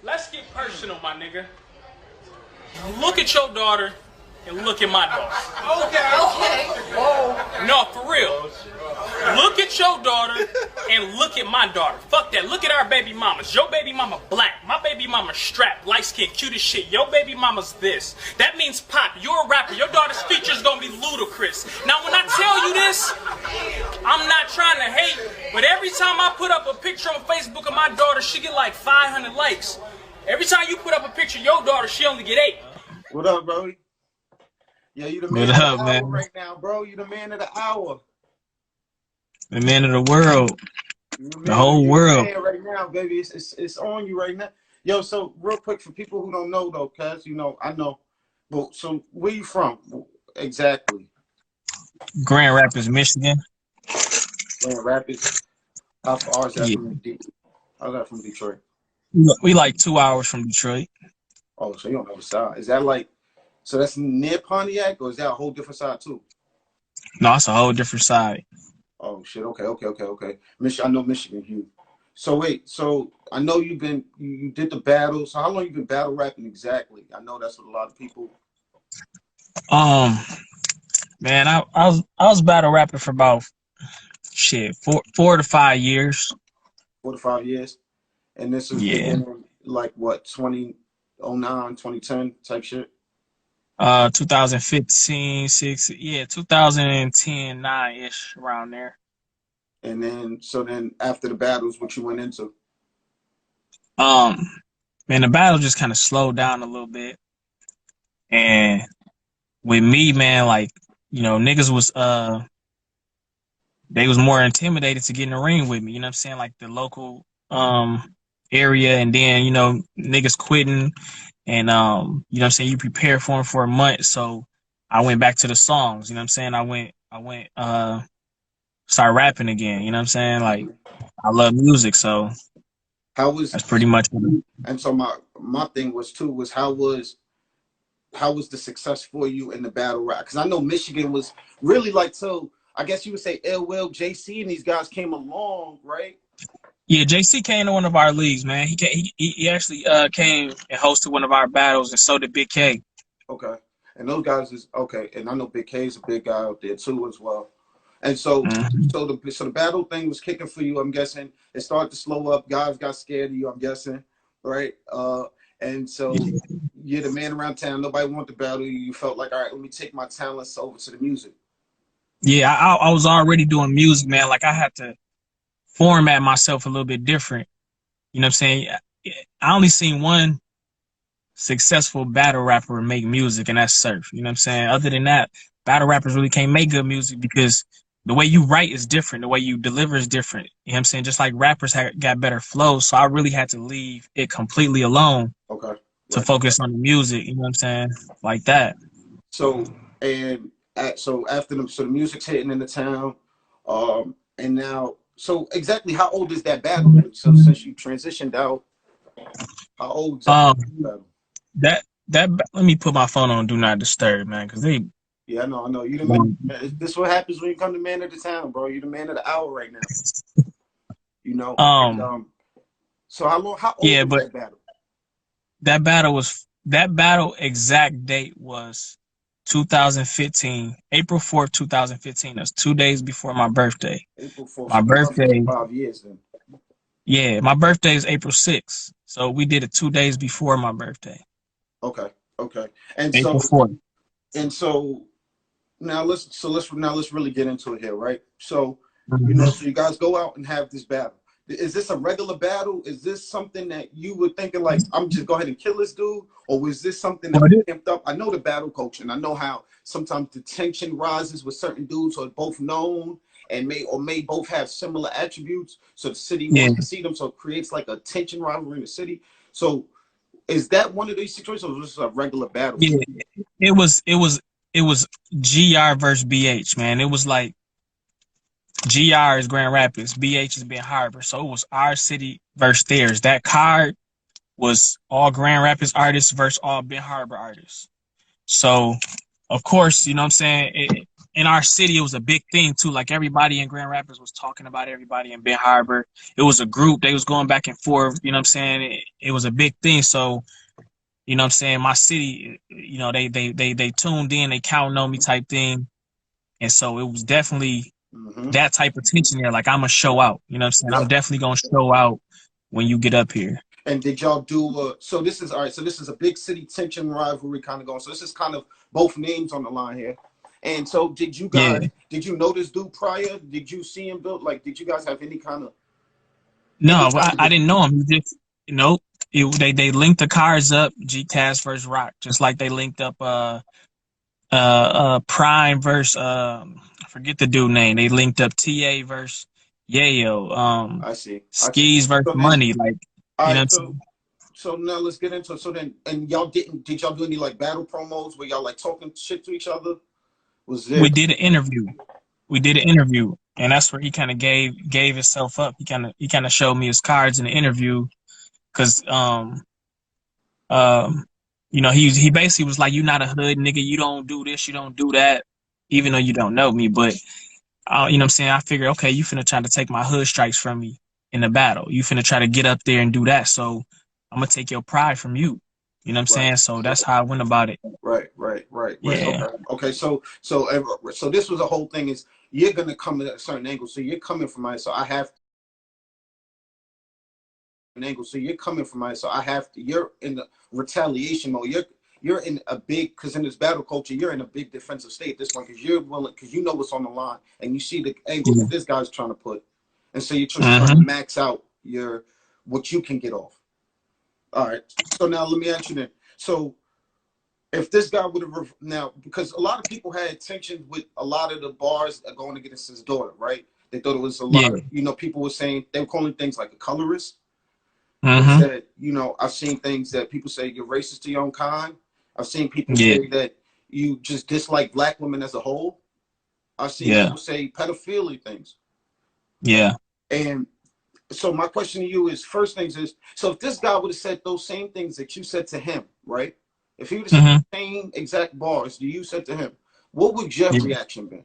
Let's get personal, my nigga. Look at your daughter and look at my daughter. Okay. Oh. No, for real. Look at your daughter and look at my daughter. Fuck that. Look at our baby mamas. Your baby mama black. My baby mama strapped, light skin, cute as shit. Your baby mama's this. That means Pop, you're a rapper. Your daughter's features gonna be ludicrous. Now, when I tell you this, I'm not trying to hate, but every time I put up a picture on Facebook of my daughter, she get like 500 likes. Every time you put up a picture of your daughter, she only get 8. What up, bro? Yeah, you the man of the hour right now, bro. You the man of the hour. The man of the world. The whole world. Right now, baby. It's on you right now. Yo, so real quick for people who don't know though, cuz you know, I know. But so where you from? Exactly. Grand Rapids, Michigan. Grand Rapids. How far is that from Detroit? How's that from Detroit? We like 2 hours from Detroit. Oh, so you don't know the side. Is that like, so that's near Pontiac, or is that a whole different side too? No, it's a whole different side. Oh shit. Okay. I know Michigan. You. So wait. So I know you did the battle. So how long you been battle rapping exactly? I know that's what a lot of people. Man, I was battle rapping for about four to 5 years. 4 to 5 years, and this is like what 2009, 2010 type shit. 2015, 2010, 9-ish, around there. And then, after the battles, what you went into? Man, the battle just kind of slowed down a little bit. And with me, man, like, you know, niggas was, they was more intimidated to get in the ring with me. You know what I'm saying? Like the local, area. And then, you know, niggas quitting. And, you know what I'm saying? You prepare for them for a month. So I went back to the songs, you know what I'm saying? I went, start rapping again. You know what I'm saying? Like, I love music. So that's pretty much what it. And so my thing was how was the success for you in the battle rap? Cause I know Michigan was really like, so I guess you would say Ill Will, JC and these guys came along, right? Yeah, JC came to one of our leagues, man. He actually came and hosted one of our battles, and so did Big K. Okay, and those guys is okay, and I know Big K is a big guy out there too as well. And so, so the battle thing was kicking for you. I'm guessing it started to slow up. Guys got scared of you. I'm guessing, right? And so you're the man around town. Nobody wanted to battle you. You felt like, all right, let me take my talents over to the music. Yeah, I was already doing music, man. Like I had to format myself a little bit different. You know what I'm saying? I only seen one successful battle rapper make music, and that's Surf. You know what I'm saying? Other than that, battle rappers really can't make good music because the way you write is different. The way you deliver is different. You know what I'm saying? Just like rappers got better flows. So I really had to leave it completely alone to focus on the music. You know what I'm saying? Like that. So, so after the music's hitting in the town, and now, so exactly how old is that battle? So since you transitioned out, how old is that battle? Let me put my phone on Do Not Disturb, man, because they. Yeah, I know. You the man. This is what happens when you come to man of the town, bro. You the man of the hour right now. You know. So how old was that battle? That battle exact date was 2015, April 4th, 2015. That's 2 days before my birthday. April 4th. My birthday. 5 years then. Yeah, my birthday is April 6th. So we did it 2 days before my birthday. Okay. And April 4th. And so now let's really get into it here, right? So you know, so you guys go out and have this battle. Is this a regular battle? Is this something that you were thinking like, I'm just go ahead and kill this dude? Or was this something that was amped up? I know the battle coach, and I know how sometimes the tension rises with certain dudes who are both known and may both have similar attributes. So the city wants to see them, so it creates like a tension rivalry in the city. So is that one of these situations, or was this a regular battle? Yeah, it was GR versus BH, man. It was like GR is Grand Rapids, BH is Ben Harbor. So it was our city versus theirs. That card was all Grand Rapids artists versus all Ben Harbor artists. So, of course, you know what I'm saying? in our city, it was a big thing too. Like everybody in Grand Rapids was talking about it, everybody in Ben Harbor. It was a group. They was going back and forth. You know what I'm saying? It was a big thing. So, you know what I'm saying? My city, you know, they tuned in, they counting on me type thing. And so it was definitely that type of tension there. Like, I'm going to show out. You know what I'm saying? Yep. I'm definitely going to show out when you get up here. And did y'all do, so this is, all right, so this is a big city tension rivalry kind of going. So this is kind of both names on the line here. And so did you guys, did you know this dude prior? Did you see him build? Like, did you guys have any kind of? No, I didn't know him. He just, nope. They linked the cards up, G CASPER versus Rock, just like they linked up Prime versus I forget the dude name. They linked up TA versus Yayo. I see. Skis versus Money. Like, all you know right, what I'm saying? So now let's get into it. So then, and y'all did y'all do any like battle promos where y'all like talking shit to each other? We did an interview. And that's where he kind of gave himself up. He kind of showed me his cards in the interview, because you know, he basically was like, "You not a hood nigga. You don't do this. You don't do that." Even though you don't know me, but you know what I'm saying. I figured, okay, you finna try to take my hood strikes from me in the battle. You finna try to get up there and do that. So I'm gonna take your pride from you. You know what I'm saying? So that's how I went about it. Right. Yeah. Okay. So this was a whole thing. Is you're gonna come at a certain angle. So you're coming from my. So I have an angle. So you're coming from my. So I have to. You're in the retaliation mode. You're in a big, because in this battle culture, you're in a big defensive state at this point, because you're willing, because you know what's on the line and you see the angle that this guy's trying to put, and so you're trying to max out what you can get off. All right. So now let me ask you then. So if this guy would have now, because a lot of people had tensions with a lot of the bars that going against his daughter, right? They thought it was a lot of, you know, people were saying, they were calling things like a colorist. They said, you know, I've seen things that people say you're racist to your own kind. I've seen people say that you just dislike black women as a whole. I've seen people say pedophilia things. Yeah. And so my question to you is, first things is, so if this guy would have said those same things that you said to him, right? If he would have said the same exact bars that you said to him, what would your reaction be?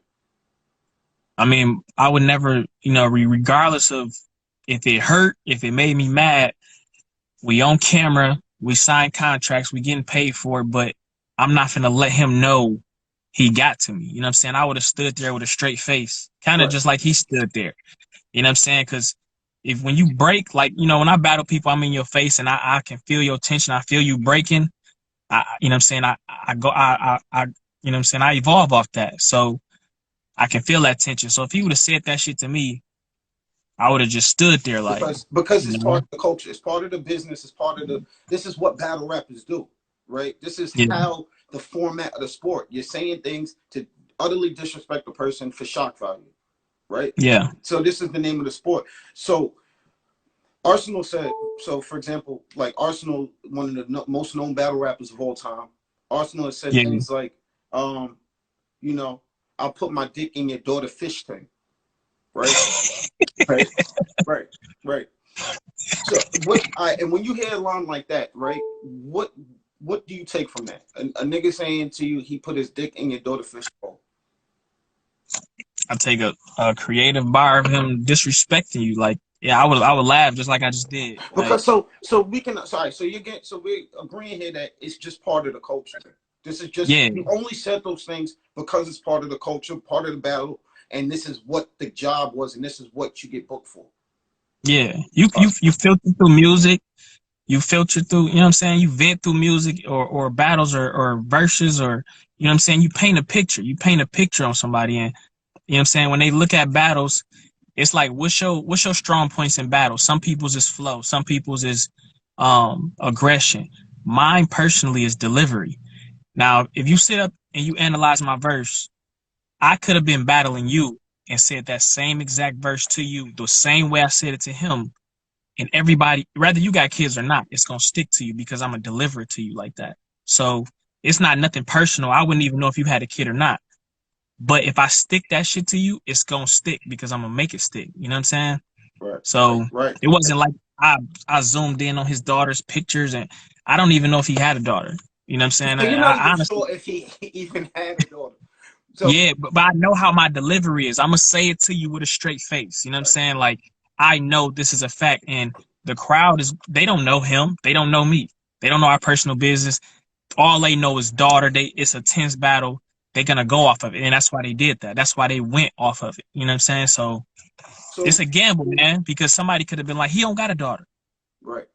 I mean, I would never, you know, regardless of if it hurt, if it made me mad, we on camera, we signed contracts, we getting paid for it, but I'm not finna let him know he got to me. You know what I'm saying? I would have stood there with a straight face, kind of just like he stood there. You know what I'm saying? Because when you break, like, you know, when I battle people, I'm in your face and I can feel your tension. I feel you breaking. You know what I'm saying? I you know what I'm saying? I evolve off that. So I can feel that tension. So if he would have said that shit to me, I would have just stood there like, because it's part of the culture, it's part of the business, it's part of the, this is what battle rappers do, right? This is how the format of the sport. You're saying things to utterly disrespect a person for shock value, right? Yeah. So this is the name of the sport. So Arsenal said, so for example, like Arsenal, one of the most known battle rappers of all time, Arsenal has said things like, you know, I'll put my dick in your daughter fish tank. Right. Right. So and when you hear a line like that, right, what do you take from that? A nigga saying to you he put his dick in your daughter fish bowl. I take a creative bar of him disrespecting you. Like, I would laugh just like I just did. Because so we can so we're agreeing here that it's just part of the culture. This is just you only said those things because it's part of the culture, part of the battle. And this is what the job was, and this is what you get booked for. Yeah, you filter through music, you filter through, you know what I'm saying? You vent through music or battles or verses, or, you know what I'm saying? You paint a picture. You paint a picture on somebody, and, you know what I'm saying? When they look at battles, it's like, what's your strong points in battle? Some people's is flow, some people's is aggression. Mine personally is delivery. Now, if you sit up and you analyze my verse, I could have been battling you and said that same exact verse to you the same way I said it to him. And everybody, whether you got kids or not, it's going to stick to you because I'm going to deliver it to you like that. So it's not nothing personal. I wouldn't even know if you had a kid or not. But if I stick that shit to you, it's going to stick because I'm going to make it stick. You know what I'm saying? Right. So it wasn't like I zoomed in on his daughter's pictures, and I don't even know if he had a daughter. You know what I'm saying? So you're not even sure if he even had a daughter. So Yeah, but I know how my delivery is. I'm gonna say it to you with a straight face. You know what I'm saying? Like, I know this is a fact, and the crowd they don't know him. They don't know me. They don't know our personal business. All they know is daughter. It's a tense battle. They're gonna go off of it, and that's why they did that. That's why they went off of it. You know what I'm saying? So it's so a gamble, man, because somebody could have been like, he don't got a daughter, right.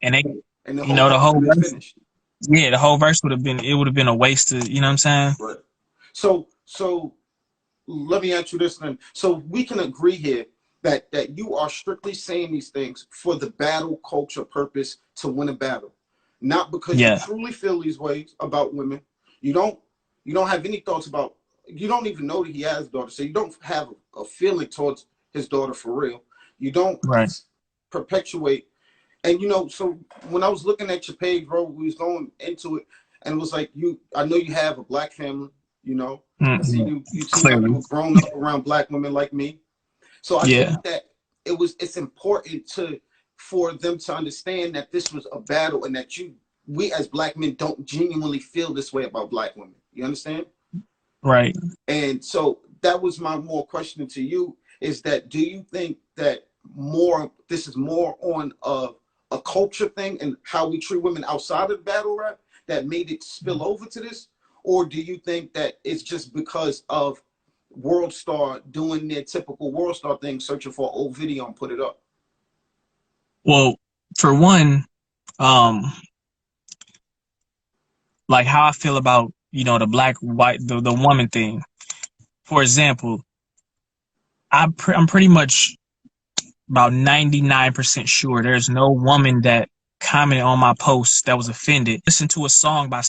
and they, And the you whole know, the whole argument verse, finished. yeah, the whole verse would have been a waste of, you know what I'm saying? Right. So let me ask you this then. So we can agree here that you are strictly saying these things for the battle culture purpose to win a battle, not because you Yeah, truly feel these ways about women. You don't have any thoughts about. You don't even know that he has a daughter, so you don't have a feeling towards his daughter for real. You don't right. perpetuate. And so when I was looking at your page, bro, we was going into it, and it was like I know you have a black family, I see Mm-hmm. you seem like you Clearly, were grown up around black women like me. So I yeah. think that it's important for them to understand that this was a battle and that we as black men don't genuinely feel this way about black women. You understand? Right. And so that was my more question to you, is that do you think that this is more on a culture thing and how we treat women outside of battle rap that made it spill over to this? Or do you think that it's just because of World Star doing their typical World Star thing, searching for an old video and put it up? Well, for one, um, like how I feel about, the black, white, the woman thing. For example, I'm pretty much about 99% sure there's no woman that commented on my post that was offended. Listen to a song by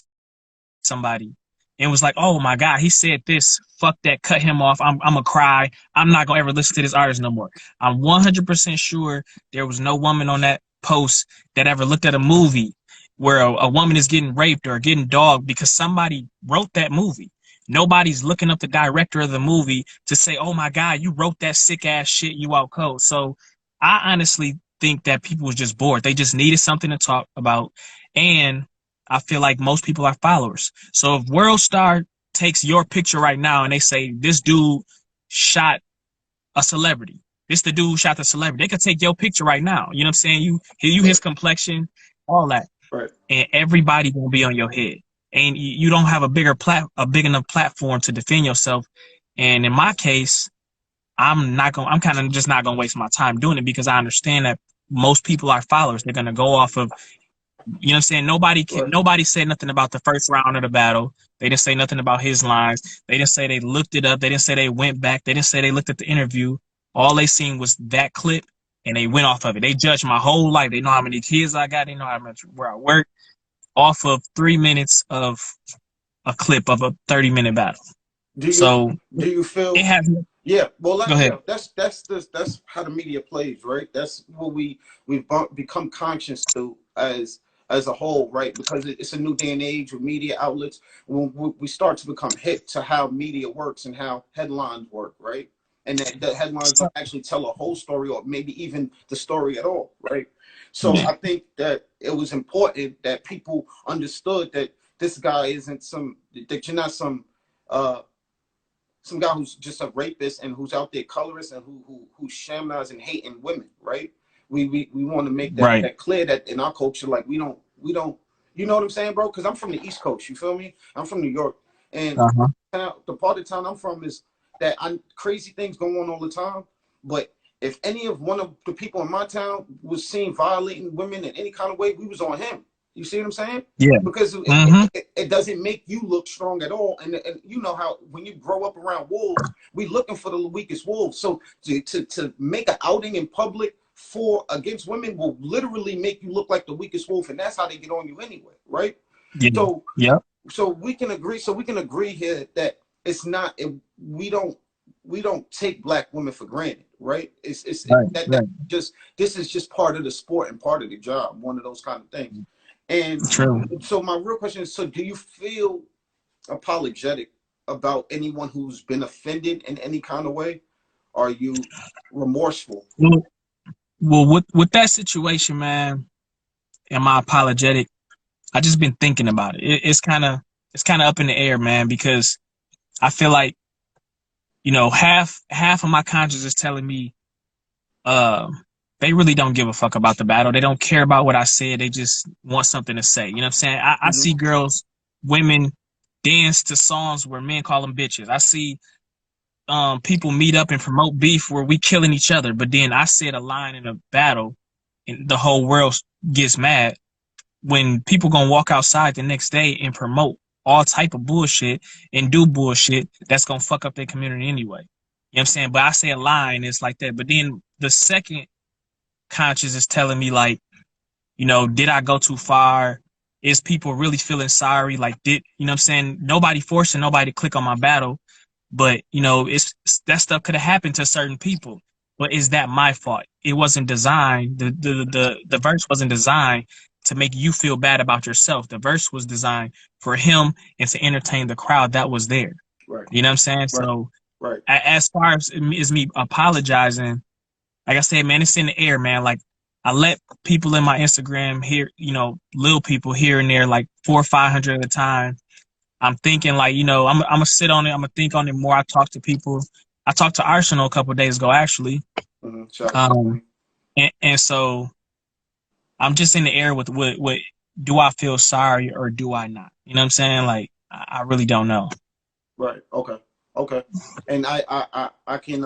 somebody and was like, oh my God, he said this, fuck that, cut him off. I'm gonna cry. I'm not gonna ever listen to this artist no more. I'm 100% sure there was no woman on that post that ever looked at a movie where a woman is getting raped or getting dogged because somebody wrote that movie. Nobody's looking up the director of the movie to say, oh my God, you wrote that sick ass shit, you out cold. So I honestly think that people was just bored. They just needed something to talk about. And I feel like most people are followers. So if World Star takes your picture right now and they say this dude shot a celebrity, this the dude who shot the celebrity, they could take your picture right now. You know what I'm saying? You his complexion, all that, Right. and everybody gonna be on your head. And you don't have a big enough platform to defend yourself. And in my case, I'm kind of just not gonna waste my time doing it because I understand that most people are followers. They're gonna go off of, you know what I'm saying? Nobody said nothing about the first round of the battle. They didn't say nothing about his lines. They didn't say they looked it up. They didn't say they went back. They didn't say they looked at the interview. All they seen was that clip and they went off of it. They judged my whole life. They know how many kids I got. They know how much where I work off of 3 minutes of a clip of a 30-minute battle. Do So you feel it has. Yeah, well, Go ahead. that's how the media plays, right? That's what we've become conscious to as a whole, right? Because it's a new day and age with media outlets. When we start to become hip to how media works and how headlines work, right? And that the headlines don't actually tell a whole story or maybe even the story at all, right? So Yeah. I think that it was important that people understood that this guy isn't that you're not some guy who's just a rapist and who's out there colorist and who's shamanizing hating women, right? We want to make Right. that clear that in our culture, like we don't, you know what I'm saying, bro? Because I'm from the East Coast, you feel me? I'm from New York, and the part of town I'm from is that crazy things going on all the time. But if any of one of the people in my town was seen violating women in any kind of way, we was on him. You see what I'm saying? Yeah. Because it doesn't make you look strong at all. And you know how when you grow up around wolves, we looking for the weakest wolves. So to make an outing in public against women will literally make you look like the weakest wolf, and that's how they get on you anyway, right? Yeah. So yeah. so we can agree. So we can agree here that it's not. We don't take black women for granted, right? It's Right. just this is just part of the sport and part of the job. One of those kind of things. And True. so my real question is, so do you feel apologetic about anyone who's been offended in any kind of way? Are you remorseful? Well, with that situation, man, am I apologetic? I just been thinking about it. It's kind of up in the air, man, because I feel like, you know, half of my conscience is telling me, they really don't give a fuck about the battle. They don't care about what I said. They just want something to say. You know what I'm saying? I see girls, women dance to songs where men call them bitches. I see people meet up and promote beef where we killing each other. But then I said a line in a battle and the whole world gets mad. When people gonna walk outside the next day and promote all type of bullshit and do bullshit that's gonna fuck up their community anyway. You know what I'm saying? But I say a line, it's like that. But then the second conscience is telling me, like, you know, did I go too far? Is people really feeling sorry? Like, you know what I'm saying? Nobody forcing nobody to click on my battle, but, you know, it's that stuff could have happened to certain people. But is that my fault? It wasn't designed. The verse wasn't designed to make you feel bad about yourself. The verse was designed for him and to entertain the crowd that was there. Right. You know what I'm saying? Right. So, right. As far as me apologizing, like I said, man, it's in the air, man. Like, I let people in my Instagram hear, you know, little people here and there, like 400 or 500 at a time. I'm thinking, like, you know, I'm gonna sit on it. I'm gonna think on it more. I talk to people. I talked to Arsenal a couple of days ago, actually. And so I'm just in the air with what do I feel sorry or do I not? You know what I'm saying? Like, I really don't know. Right. Okay. Okay. And I can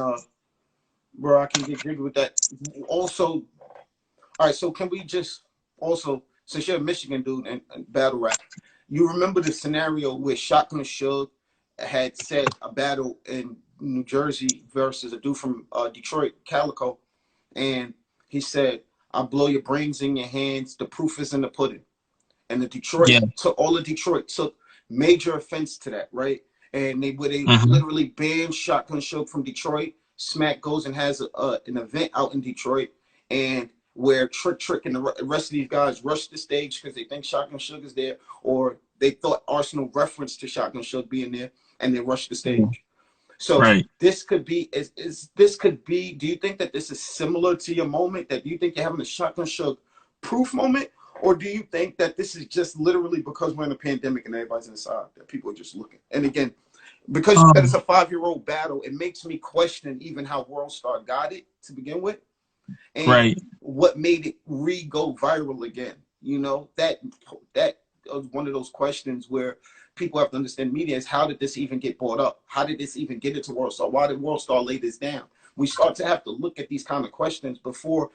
bro, I can get jiggy with that. Also, all right, so can we just also, since you're a Michigan dude and battle rap, you remember the scenario where Shotgun Suge had said a battle in New Jersey versus a dude from Detroit, Calico, and he said, "I'll blow your brains in your hands. The proof is in the pudding." And all of Detroit took major offense to that, right? And they literally banned Shotgun Suge from Detroit. Smack goes and has an event out in Detroit, and where Trick and the rest of these guys rush the stage because they think Shotgun Suge is there, or they thought Arsenal referenced to Shotgun Suge being there, and they rushed the stage. So this could be, this could be, do you think that this is similar to your moment? That you think you're having a Shotgun Suge proof moment? Or do you think that this is just literally because we're in a pandemic and everybody's inside, that people are just looking? And again, because you said it's a 5-year-old battle, it makes me question even how WorldStar got it to begin with. And what made it go viral again. You know, that was one of those questions where people have to understand media is, how did this even get brought up? How did this even get into WorldStar? Why did WorldStar lay this down? We start to have to look at these kind of questions before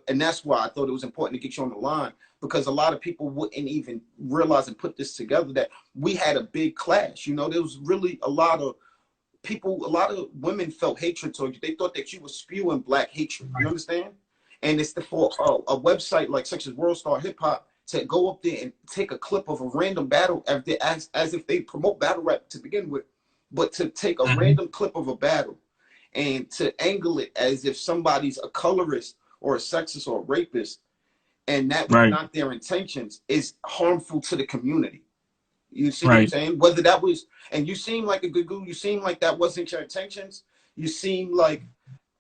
and that's why I thought it was important to get you on the line, because a lot of people wouldn't even realize and put this together that we had a big clash. You know, there was really a lot of people, a lot of women felt hatred towards you. They thought that you were spewing black hatred. You understand? And it's for a website like such as WorldStar Hip Hop to go up there and take a clip of a random battle as if they promote battle rap to begin with, but to take a random clip of a battle and to angle it as if somebody's a colorist or a sexist or a rapist, and that was not their intentions, is harmful to the community. You see what I'm saying? Whether that was, and you seem like a good dude, you seem like that wasn't your intentions. You seem like,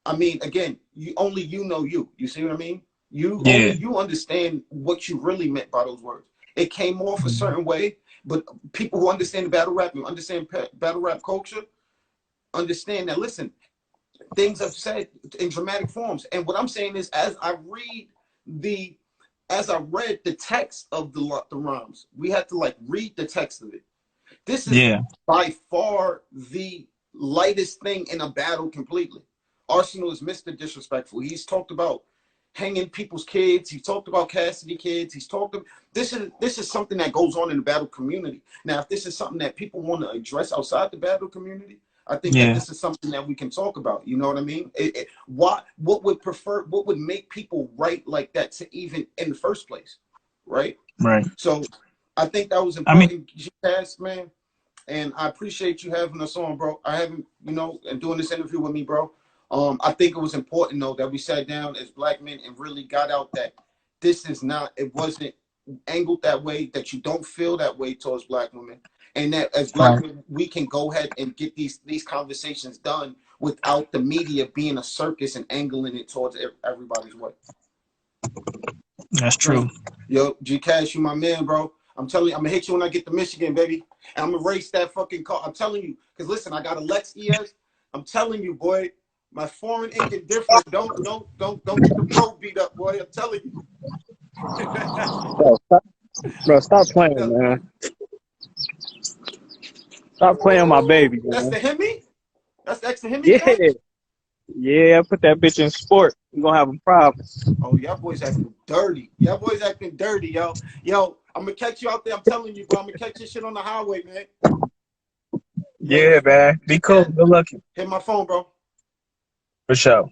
I mean, again, you know you. You see what I mean? Only you understand what you really meant by those words. It came off a certain way, but people who understand the battle rap and understand battle rap culture understand that, listen, things I've said in dramatic forms. And what I'm saying is, as I read the text of the rhymes, we had to like read the text of it. This is by far the lightest thing in a battle completely. Arsenal is Mr. Disrespectful. He's talked about hanging people's kids. He's talked about Cassidy kids. He's talked about, this is something that goes on in the battle community. Now, if this is something that people want to address outside the battle community, I think that this is something that we can talk about. You know what I mean? What would make people write like that to even in the first place? Right. So I think that was important, man. And I appreciate you having us on, bro. I haven't, you know, and doing this interview with me, bro. I think it was important, though, that we sat down as black men and really got out that this is not, it wasn't angled that way, that you don't feel that way towards black women. And that as black men, we can go ahead and get these conversations done without the media being a circus and angling it towards everybody's way. That's true. Yo, G Cash, you my man, bro. I'm telling you, I'm gonna hit you when I get to Michigan, baby. And I'm gonna race that fucking car. I'm telling you, because listen, I got a Lex ES. I'm telling you, boy, my foreign ink is different. Don't get the pro beat up, boy. I'm telling you. Bro, stop playing, man. Stop playing my baby, man. That's the Hemi? That's the extra Hemi? Yeah. Gang? Yeah, put that bitch in sport. You're gonna have a problem. Oh, y'all boys acting dirty. Y'all boys acting dirty, yo. Yo, I'm gonna catch you out there. I'm telling you, bro. I'm gonna catch your shit on the highway, man. Yeah, man. Be cool. Good luck. Hit my phone, bro. For sure.